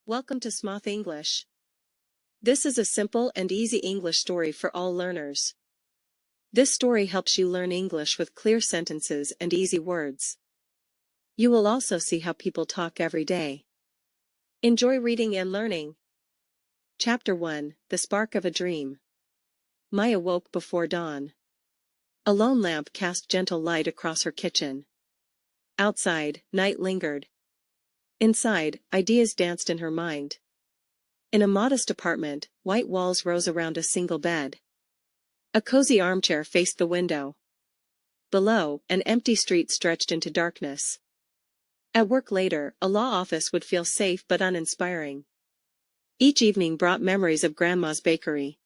Welcome to Smoth English. This is a simple and easy English story for all learners. This story helps you learn English with clear sentences and easy words. You will also see how people talk every day. Enjoy reading and learning. Chapter 1: The Spark of a Dream. Maya woke before dawn. A lone lamp cast gentle light across her kitchen. Outside, night lingered. Inside, ideas danced in her mind. In a modest apartment, white walls rose around a single bed. A cozy armchair faced the window. Below, an empty street stretched into darkness. At work later, a law office would feel safe but uninspiring. Each evening brought memories of Grandma's bakery.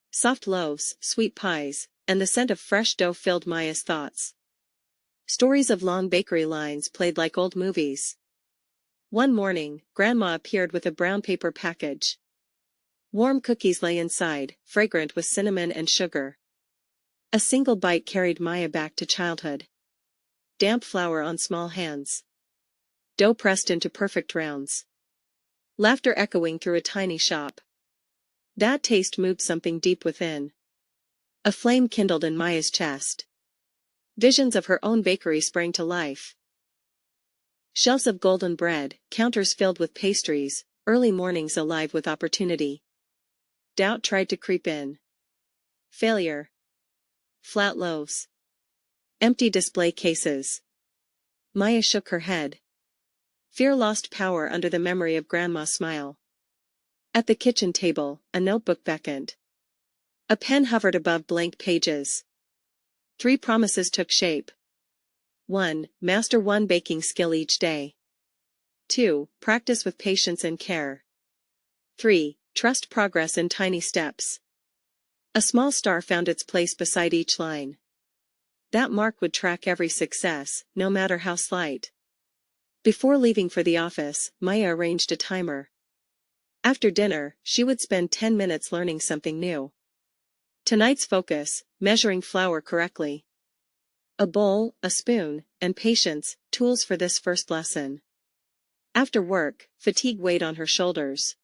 Soft loaves, sweet pies, and the scent of fresh dough filled Maya's thoughts. Stories of long bakery lines played like old movies. One morning, Grandma appeared with a brown paper package. Warm cookies lay inside, fragrant with cinnamon and sugar. A single bite carried Maya back to childhood. Damp flour on small hands. Dough pressed into perfect rounds. Laughter echoing through a tiny shop. That taste moved something deep within. A flame kindled in Maya's chest. Visions of her own bakery sprang to life. Shelves of golden bread, counters filled with pastries, early mornings alive with opportunity. Doubt tried to creep in. Failure. Flat loaves. Empty display cases. Maya shook her head. Fear lost power under the memory of Grandma's smile. At the kitchen table, a notebook beckoned. A pen hovered above blank pages. 3 promises took shape. 1. Master one baking skill each day. 2. Practice with patience and care. 3. Trust progress in tiny steps. A small star found its place beside each line. That mark would track every success, no matter how slight. Before leaving for the office, Maya arranged a timer. After dinner, she would spend 10 minutes learning something new. Tonight's focus: measuring flour correctly. A bowl, a spoon, and patience, tools for this first lesson. After work, fatigue weighed on her shoulders.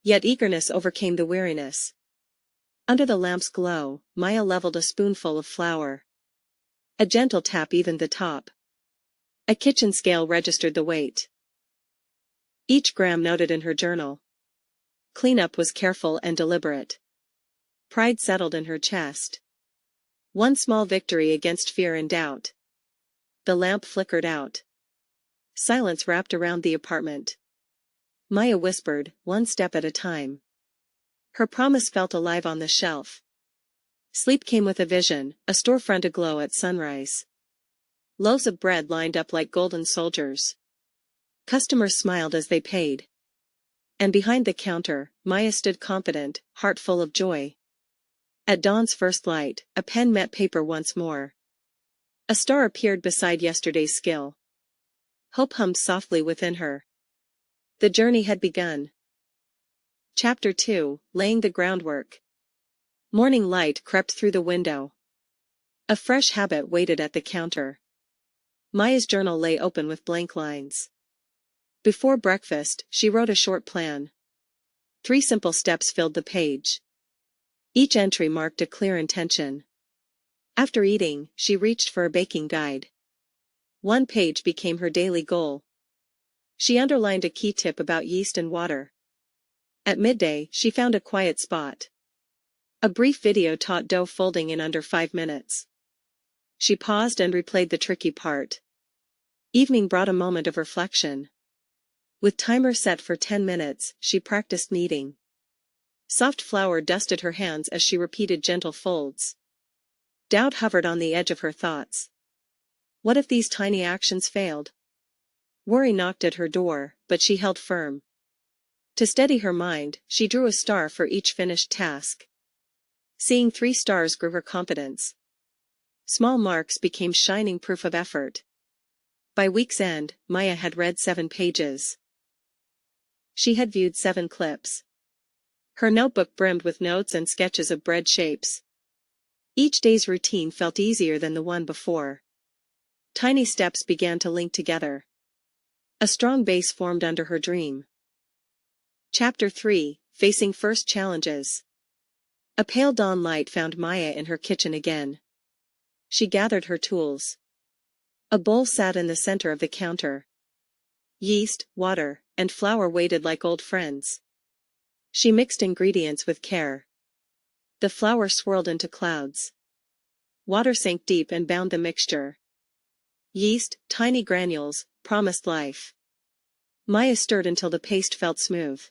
Yet eagerness overcame the weariness. Under the lamp's glow, Maya leveled a spoonful of flour. A gentle tap evened the top. A kitchen scale registered the weight. Each gram noted in her journal. Cleanup was careful and deliberate. Pride settled in her chest. One small victory against fear and doubt. The lamp flickered out. Silence wrapped around the apartment. Maya whispered, one step at a time. Her promise felt alive on the shelf. Sleep came with a vision, a storefront aglow at sunrise. Loaves of bread lined up like golden soldiers. Customers smiled as they paid. And behind the counter, Maya stood confident, heart full of joy. At dawn's first light, a pen met paper once more. A star appeared beside yesterday's skill. Hope hummed softly within her. The journey had begun. Chapter 2: Laying the Groundwork. Morning light crept through the window. A fresh habit waited at the counter. Maya's journal lay open with blank lines. Before breakfast, she wrote a short plan. 3 simple steps filled the page. Each entry marked a clear intention. After eating, she reached for a baking guide. 1 page became her daily goal. She underlined a key tip about yeast and water. At midday, she found a quiet spot. A brief video taught dough folding in under 5 minutes. She paused and replayed the tricky part. Evening brought a moment of reflection. With timer set for 10 minutes, she practiced kneading. Soft flour dusted her hands as she repeated gentle folds. Doubt hovered on the edge of her thoughts. What if these tiny actions failed? Worry knocked at her door, but she held firm. To steady her mind, she drew a star for each finished task. Seeing 3 stars grew her confidence. Small marks became shining proof of effort. By week's end, Maya had read 7 pages. She had viewed 7 clips. Her notebook brimmed with notes and sketches of bread shapes. Each day's routine felt easier than the one before. Tiny steps began to link together. A strong base formed under her dream. Chapter 3, Facing First Challenges. A pale dawn light found Maya in her kitchen again. She gathered her tools. A bowl sat in the center of the counter. Yeast, water, and flour waited like old friends. She mixed ingredients with care. The flour swirled into clouds. Water sank deep and bound the mixture. Yeast, tiny granules, promised life. Maya stirred until the paste felt smooth.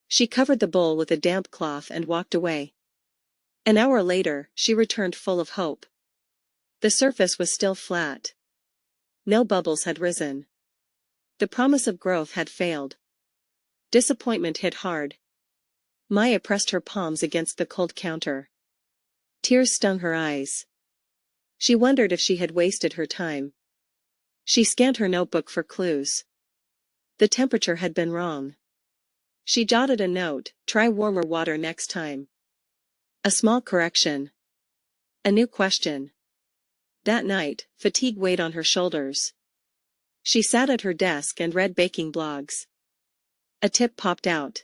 She covered the bowl with a damp cloth and walked away. An hour later, she returned full of hope. The surface was still flat. No bubbles had risen. The promise of growth had failed. Disappointment hit hard. Maya pressed her palms against the cold counter. Tears stung her eyes. She wondered if she had wasted her time. She scanned her notebook for clues. The temperature had been wrong. She jotted a note, try warmer water next time. A small correction. A new question. That night, fatigue weighed on her shoulders. She sat at her desk and read baking blogs. A tip popped out.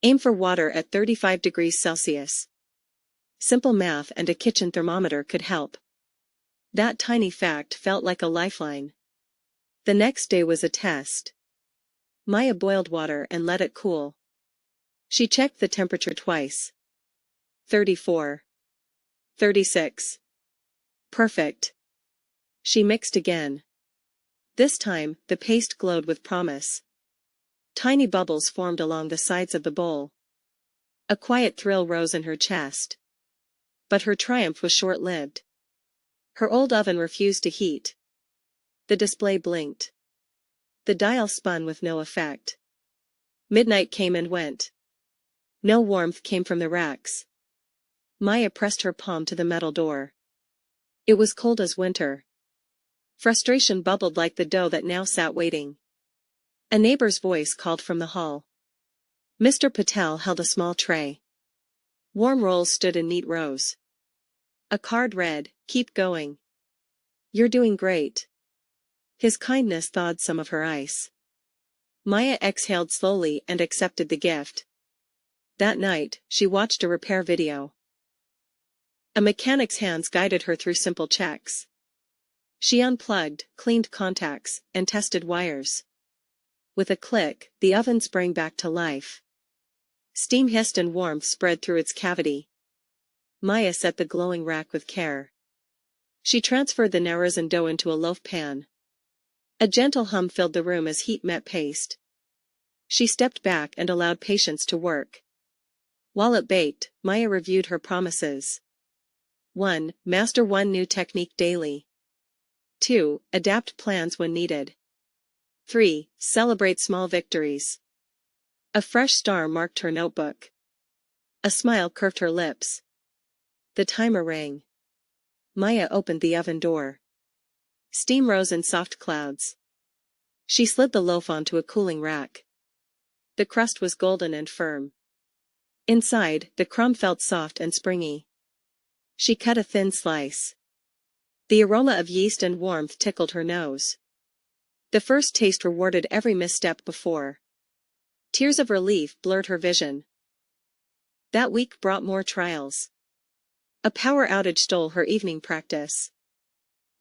Aim for water at 35 degrees Celsius. Simple math and a kitchen thermometer could help. That tiny fact felt like a lifeline. The next day was a test. Maya boiled water and let it cool. She checked the temperature twice. 34. 36. Perfect. She mixed again. This time, the paste glowed with promise. Tiny bubbles formed along the sides of the bowl. A quiet thrill rose in her chest. But her triumph was short-lived. Her old oven refused to heat. The display blinked. The dial spun with no effect. Midnight came and went. No warmth came from the racks. Maya pressed her palm to the metal door. It was cold as winter. Frustration bubbled like the dough that now sat waiting. A neighbor's voice called from the hall. Mr. Patel held a small tray. Warm rolls stood in neat rows. A card read, "Keep going. You're doing great." His kindness thawed some of her ice. Maya exhaled slowly and accepted the gift. That night, she watched a repair video. A mechanic's hands guided her through simple checks. She unplugged, cleaned contacts, and tested wires. With a click, the oven sprang back to life. Steam hissed and warmth spread through its cavity. Maya set the glowing rack with care. She transferred the narrows dough into a loaf pan. A gentle hum filled the room as heat met paste. She stepped back and allowed patience to work. While it baked, Maya reviewed her promises. 1. Master one new technique daily. 2. Adapt plans when needed. 3. Celebrate small victories. A fresh star marked her notebook. A smile curved her lips. The timer rang. Maya opened the oven door. Steam rose in soft clouds. She slid the loaf onto a cooling rack. The crust was golden and firm. Inside, the crumb felt soft and springy. She cut a thin slice. The aroma of yeast and warmth tickled her nose. The first taste rewarded every misstep before. Tears of relief blurred her vision. That week brought more trials. A power outage stole her evening practice.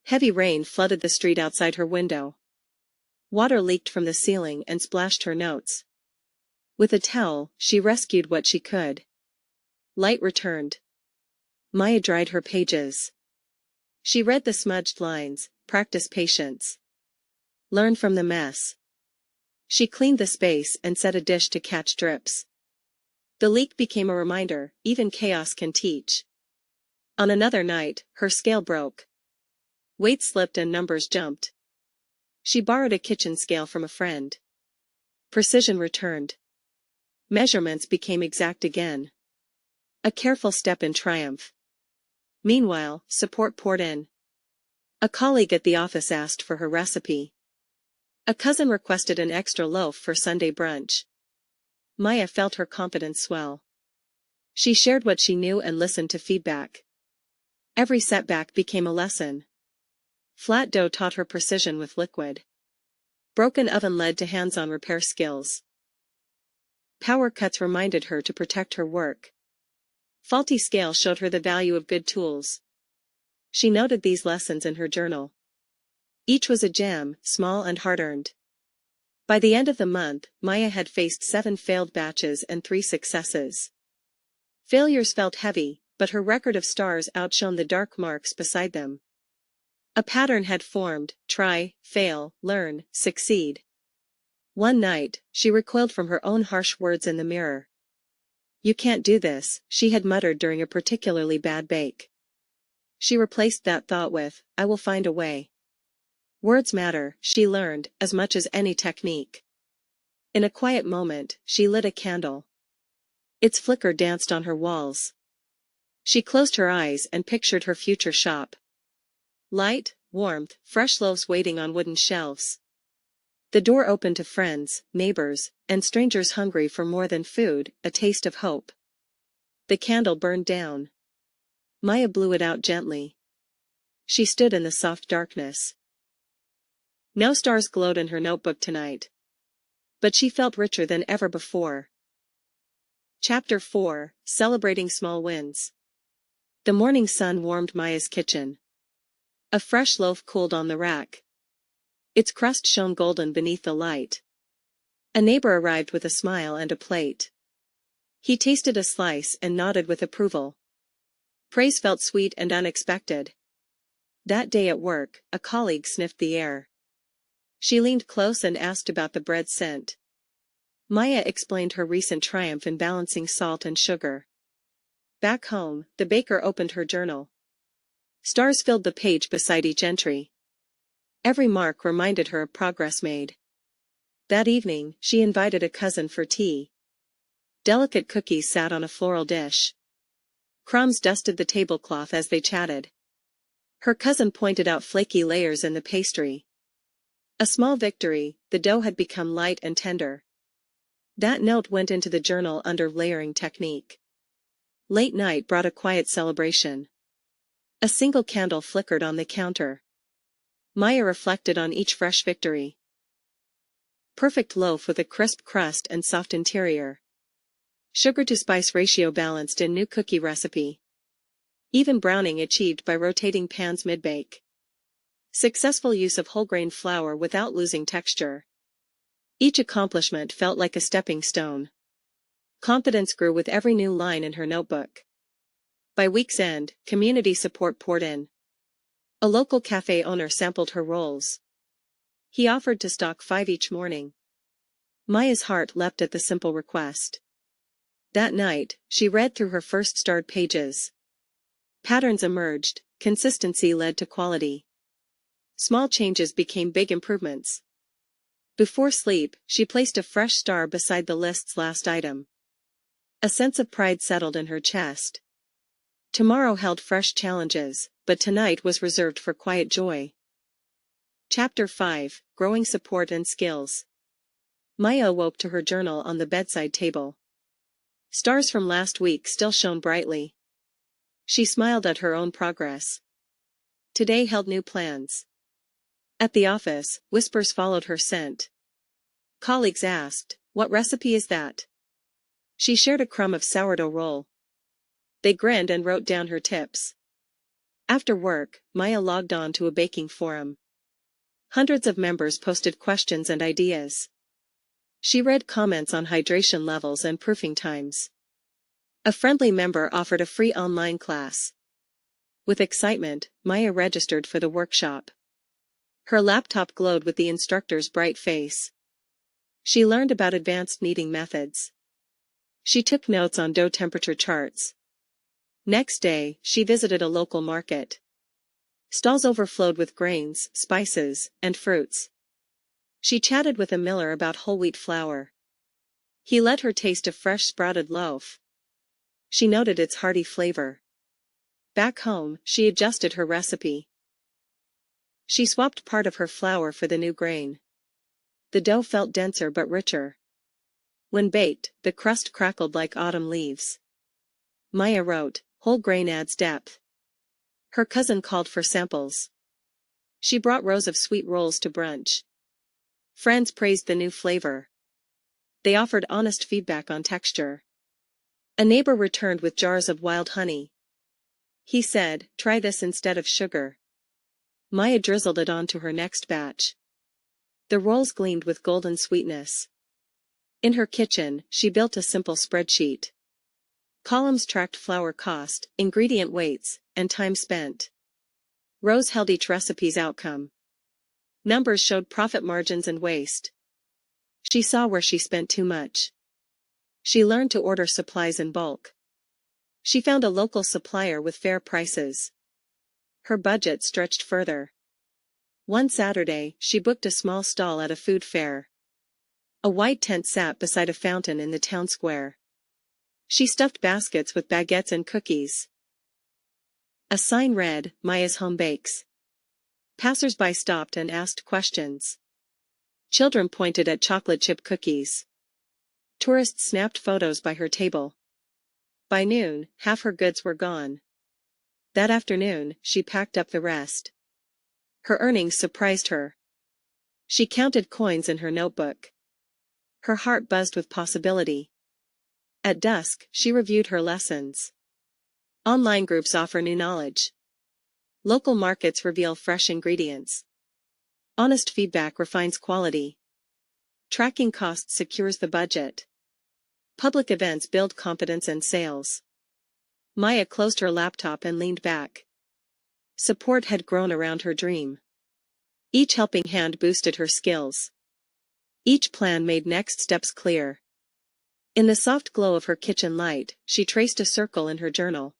Heavy rain flooded the street outside her window. Water leaked from the ceiling and splashed her notes. With a towel, she rescued what she could. Light returned. Maya dried her pages. She read the smudged lines, practice patience. Learn from the mess. She cleaned the space and set a dish to catch drips. The leak became a reminder, even chaos can teach. On another night, her scale broke. Weight slipped and numbers jumped. She borrowed a kitchen scale from a friend. Precision returned. Measurements became exact again. A careful step in triumph. Meanwhile, support poured in. A colleague at the office asked for her recipe. A cousin requested an extra loaf for Sunday brunch. Maya felt her confidence swell. She shared what she knew and listened to feedback. Every setback became a lesson. Flat dough taught her precision with liquid. Broken oven led to hands-on repair skills. Power cuts reminded her to protect her work. Faulty scale showed her the value of good tools. She noted these lessons in her journal. Each was a gem, small and hard-earned. By the end of the month, Maya had faced 7 failed batches and 3 successes. Failures felt heavy, but her record of stars outshone the dark marks beside them. A pattern had formed: try, fail, learn, succeed. One night, she recoiled from her own harsh words in the mirror. "You can't do this," she had muttered during a particularly bad bake. She replaced that thought with, "I will find a way." Words matter, she learned, as much as any technique. In a quiet moment, she lit a candle. Its flicker danced on her walls. She closed her eyes and pictured her future shop. Light, warmth, fresh loaves waiting on wooden shelves. The door open to friends, neighbors, and strangers hungry for more than food, a taste of hope. The candle burned down. Maya blew it out gently. She stood in the soft darkness. No stars glowed in her notebook tonight. But she felt richer than ever before. Chapter 4: Celebrating Small Wins. The morning sun warmed Maya's kitchen. A fresh loaf cooled on the rack. Its crust shone golden beneath the light. A neighbor arrived with a smile and a plate. He tasted a slice and nodded with approval. Praise felt sweet and unexpected. That day at work, a colleague sniffed the air. She leaned close and asked about the bread scent. Maya explained her recent triumph in balancing salt and sugar. Back home, the baker opened her journal. Stars filled the page beside each entry. Every mark reminded her of progress made. That evening, she invited a cousin for tea. Delicate cookies sat on a floral dish. Crumbs dusted the tablecloth as they chatted. Her cousin pointed out flaky layers in the pastry. A small victory, the dough had become light and tender. That note went into the journal under layering technique. Late night brought a quiet celebration. A single candle flickered on the counter. Maya reflected on each fresh victory. Perfect loaf with a crisp crust and soft interior. Sugar to spice ratio balanced in new cookie recipe. Even browning achieved by rotating pans mid-bake. Successful use of whole grain flour without losing texture. Each accomplishment felt like a stepping stone. Confidence grew with every new line in her notebook. By week's end, community support poured in. A local cafe owner sampled her rolls. He offered to stock 5 each morning. Maya's heart leapt at the simple request. That night, she read through her first starred pages. Patterns emerged, consistency led to quality. Small changes became big improvements. Before sleep, she placed a fresh star beside the list's last item. A sense of pride settled in her chest. Tomorrow held fresh challenges, but tonight was reserved for quiet joy. Chapter 5: Growing Support and Skills. Maya awoke to her journal on the bedside table. Stars from last week still shone brightly. She smiled at her own progress. Today held new plans. At the office, whispers followed her scent. Colleagues asked, "What recipe is that?" She shared a crumb of sourdough roll. They grinned and wrote down her tips. After work, Maya logged on to a baking forum. Hundreds of members posted questions and ideas. She read comments on hydration levels and proofing times. A friendly member offered a free online class. With excitement, Maya registered for the workshop. Her laptop glowed with the instructor's bright face. She learned about advanced kneading methods. She took notes on dough temperature charts. Next day, she visited a local market. Stalls overflowed with grains, spices, and fruits. She chatted with a miller about whole wheat flour. He let her taste a fresh sprouted loaf. She noted its hearty flavor. Back home, she adjusted her recipe. She swapped part of her flour for the new grain. The dough felt denser but richer. When baked, the crust crackled like autumn leaves. Maya wrote, "Whole grain adds depth." Her cousin called for samples. She brought rows of sweet rolls to brunch. Friends praised the new flavor. They offered honest feedback on texture. A neighbor returned with jars of wild honey. He said, "Try this instead of sugar." Maya drizzled it onto her next batch. The rolls gleamed with golden sweetness. In her kitchen, she built a simple spreadsheet. Columns tracked flour cost, ingredient weights, and time spent. Rows held each recipe's outcome. Numbers showed profit margins and waste. She saw where she spent too much. She learned to order supplies in bulk. She found a local supplier with fair prices. Her budget stretched further. One Saturday, she booked a small stall at a food fair. A white tent sat beside a fountain in the town square. She stuffed baskets with baguettes and cookies. A sign read, "Maya's Home Bakes." Passers-by stopped and asked questions. Children pointed at chocolate chip cookies. Tourists snapped photos by her table. By noon, half her goods were gone. That afternoon, she packed up the rest. Her earnings surprised her. She counted coins in her notebook. Her heart buzzed with possibility. At dusk, she reviewed her lessons. Online groups offer new knowledge. Local markets reveal fresh ingredients. Honest feedback refines quality. Tracking costs secures the budget. Public events build confidence and sales. Maya closed her laptop and leaned back. Support had grown around her dream. Each helping hand boosted her skills. Each plan made next steps clear. In the soft glow of her kitchen light, she traced a circle in her journal.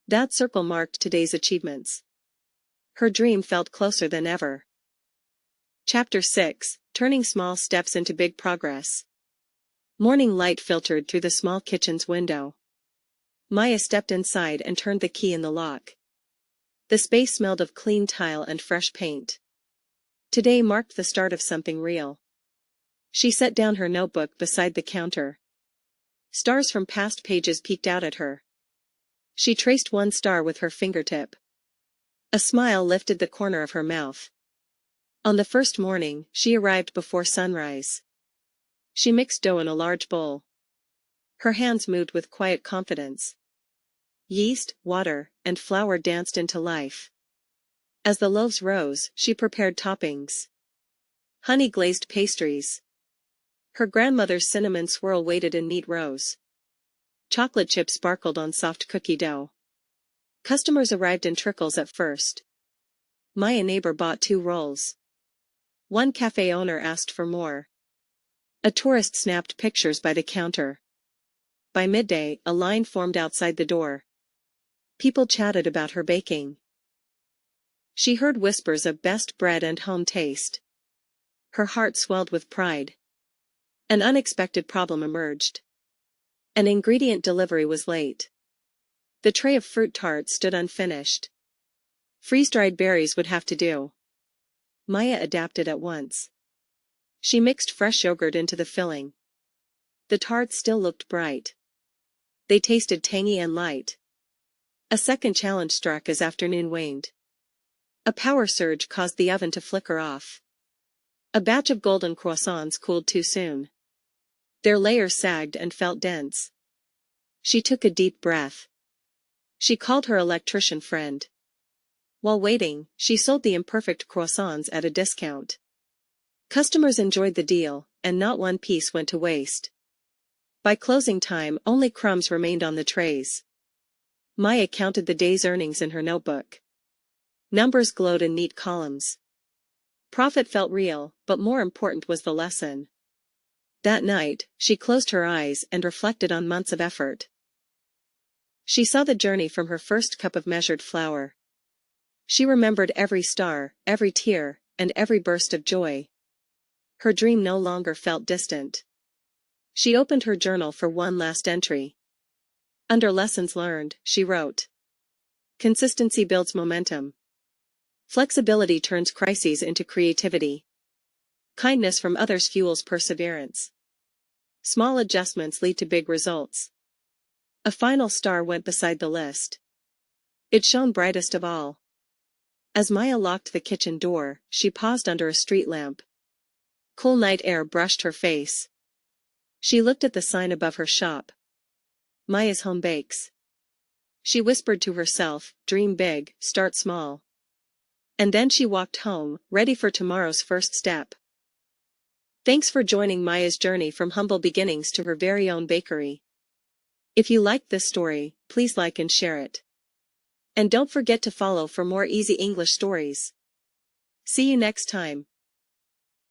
That circle marked today's achievements. Her dream felt closer than ever. Chapter 6, Turning Small Steps into Big Progress. Morning light filtered through the small kitchen's window. Maya stepped inside and turned the key in the lock. The space smelled of clean tile and fresh paint. Today marked the start of something real. She set down her notebook beside the counter. Stars from past pages peeked out at her. She traced one star with her fingertip. A smile lifted the corner of her mouth. On the first morning, she arrived before sunrise. She mixed dough in a large bowl. Her hands moved with quiet confidence. Yeast, water, and flour danced into life. As the loaves rose, she prepared toppings. Honey-glazed pastries. Her grandmother's cinnamon swirl waited in neat rows. Chocolate chips sparkled on soft cookie dough. Customers arrived in trickles at first. Maya neighbor bought 2 rolls. One cafe owner asked for more. A tourist snapped pictures by the counter. By midday, a line formed outside the door. People chatted about her baking. She heard whispers of best bread and home taste. Her heart swelled with pride. An unexpected problem emerged. An ingredient delivery was late. The tray of fruit tarts stood unfinished. Freeze-dried berries would have to do. Maya adapted at once. She mixed fresh yogurt into the filling. The tarts still looked bright. They tasted tangy and light. A second challenge struck as afternoon waned. A power surge caused the oven to flicker off. A batch of golden croissants cooled too soon. Their layers sagged and felt dense. She took a deep breath. She called her electrician friend. While waiting, she sold the imperfect croissants at a discount. Customers enjoyed the deal, and not one piece went to waste. By closing time, only crumbs remained on the trays. Maya counted the day's earnings in her notebook. Numbers glowed in neat columns. Profit felt real, but more important was the lesson. That night, she closed her eyes and reflected on months of effort. She saw the journey from her first cup of measured flour. She remembered every star, every tear, and every burst of joy. Her dream no longer felt distant. She opened her journal for one last entry. Under lessons learned, she wrote, "Consistency builds momentum. Flexibility turns crises into creativity. Kindness from others fuels perseverance. Small adjustments lead to big results." A final star went beside the list. It shone brightest of all. As Maya locked the kitchen door, she paused under a street lamp. Cool night air brushed her face. She looked at the sign above her shop. Maya's Home Bakes. She whispered to herself, dream big, start small. And then she walked home, ready for tomorrow's first step. Thanks for joining Maya's journey from humble beginnings to her very own bakery. If you liked this story, please like and share it. And don't forget to follow for more easy English stories. See you next time.